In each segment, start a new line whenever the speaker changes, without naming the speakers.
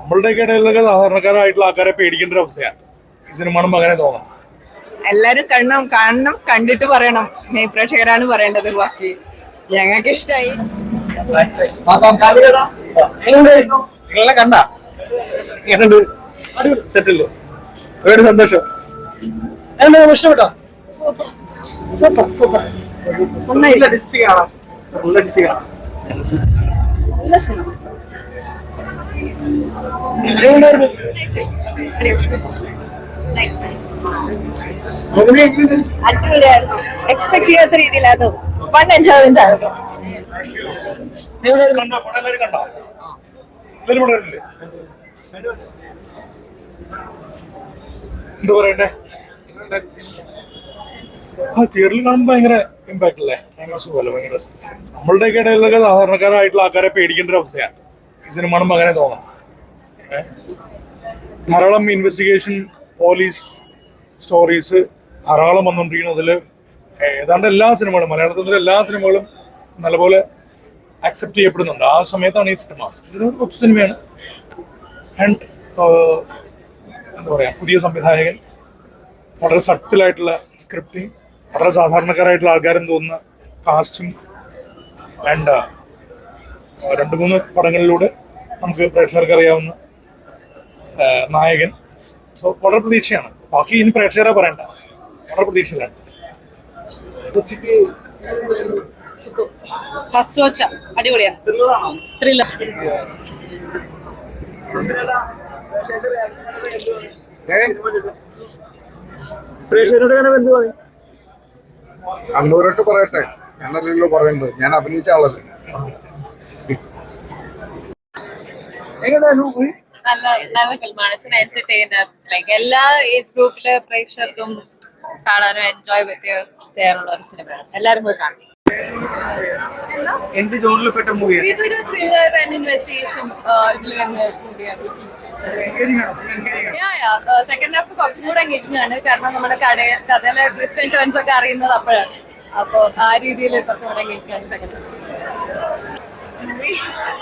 നമ്മളുടെയൊക്കെ ഇടയിലൊക്കെ സാധാരണക്കാരായിട്ടുള്ള ആൾക്കാരെ പേടിക്കേണ്ട ഒരു അവസ്ഥയാണ് ഈ സിനിമ കാണുമ്പോൾ അങ്ങനെ തോന്നുന്നത്.
എല്ലാരും കാണണം, കണ്ടിട്ട് പറയണം. മെയ് പ്രേക്ഷകരാണ് പറയേണ്ടത്. ബാക്കി ഞങ്ങൾക്ക് ഇഷ്ടമായി.
നിങ്ങളെല്ലാം കണ്ട എങ്ങനെയുണ്ട്? സെറ്റല്ലേ? ഒരുപാട് സന്തോഷം. ഇഷ്ടപ്പെട്ടോ?
Super super.
നല്ല സിനിമ.
അടിപൊളിയായിരുന്നു. എക്സ്പെക്ട് ചെയ്യാത്ത രീതിയിലായിരുന്നു. വൺ എൻജോയ്മെന്റ് ആയിരുന്നു.
എന്താ പറയണ്ടേ? തിയേറ്ററിൽ കാണുമ്പോൾ ഭയങ്കര ഇമ്പാക്ട് അല്ലേ? ഭയങ്കര സുഖമല്ലേ? ഭയങ്കര നമ്മളുടെയൊക്കെ ഇടയിലൊക്കെ സാധാരണക്കാരായിട്ടുള്ള ആൾക്കാരെ പേടിക്കേണ്ട ഒരു അവസ്ഥയാണ് ഈ സിനിമ കാണുമ്പോൾ അങ്ങനെ തോന്നുന്നത്. ധാരാളം ഇൻവെസ്റ്റിഗേഷൻ പോലീസ് സ്റ്റോറീസ് ധാരാളം വന്നുകൊണ്ടിരിക്കുന്നു. അതിൽ ഏതാണ്ട് എല്ലാ സിനിമകളും, മലയാളത്തിലെ എല്ലാ സിനിമകളും നല്ലപോലെ ആക്സെപ്റ്റ് ചെയ്യപ്പെടുന്നുണ്ട്. ആ സമയത്താണ് ഈ സിനിമ കൊച്ചു സിനിമയാണ്. ആൻഡ് എന്താ പറയുക, പുതിയ സംവിധായകൻ, വളരെ സട്ടിലായിട്ടുള്ള സ്ക്രിപ്റ്റിംഗ്, വളരെ സാധാരണക്കാരായിട്ടുള്ള ആൾക്കാരെന്ന് തോന്നുന്ന കാസ്റ്റിംഗ് ആൻഡ് 2-3 പടങ്ങളിലൂടെ നമുക്ക് പ്രേക്ഷകർക്ക് അറിയാവുന്ന നായകൻ. സോ വളരെ പ്രതീക്ഷയാണ്. ബാക്കി ഇനി പ്രേക്ഷകരെ പറയണ്ട, വളരെ പ്രതീക്ഷയിലാണ്.
അടിപൊളിയാ. ത്രില്ലർ.
അന്നൂരൊക്കെ പറയട്ടെ, ഞാനല്ലല്ലോ പറയണ്ടത്, ഞാൻ അഭിനയിച്ച ആളല്ലേ.
നല്ല ഫിലിമാണ്. It's an entertainer. ലൈക്ക് എല്ലാ ഏജ് ഗ്രൂപ്പിലെ പ്രേക്ഷകർക്കും കാണാനും എൻജോയ് ചെയ്യാനുള്ള ഒരു സിനിമയാണ്. എല്ലാരും പോയി കാണും.
എന്ത് ജോണിൽപ്പെട്ട മൂവിയാണ്?
ഇതൊരു ത്രില്ലർ ആൻഡ് ഇൻവെസ്റ്റിഗേഷൻ ഇതിൽ വരുന്ന മൂവിയാണ്. സെക്കൻഡ് ഹാഫ് കുറച്ചും കൂടെ എൻഗേജിംഗ് ആണ്. കാരണം നമ്മുടെ കഥയിലെ ട്വിസ്റ്റ് ആൻഡ് ടേൺസ് ഒക്കെ അറിയുന്നത് അപ്പോഴാണ്. അപ്പൊ ആ രീതിയിൽ കുറച്ചും കൂടെ എൻഗേജിംഗ് ആണ് സെക്കൻഡ് ഹാഫ്.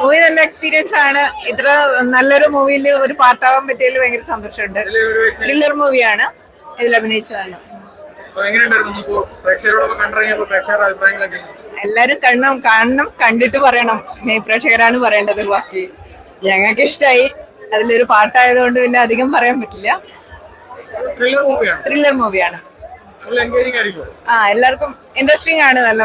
മൂവി നല്ല എക്സ്പീരിയൻസ് ആണ്. ഇത്ര നല്ലൊരു മൂവിയിൽ ഒരു പാർട്ടാവാൻ പറ്റിയതിൽ ഭയങ്കര സന്തോഷമുണ്ട്. ത്രില്ലർ മൂവിയാണ്. ഇതിൽ അഭിനയിച്ചതാണ്. എല്ലാരും കാണണം, കണ്ടിട്ട് പറയണം. മെയ് പ്രേക്ഷകരാണ് പറയേണ്ടത്. ബാക്കി ഞങ്ങൾക്ക് ഇഷ്ടമായി. അതിലൊരു പാട്ടായതുകൊണ്ട് പിന്നെ അധികം പറയാൻ പറ്റില്ല. ത്രില്ലർ മൂവിയാണ്. എല്ലാവർക്കും ഇൻട്രസ്റ്റിംഗ് ആണ്. നല്ല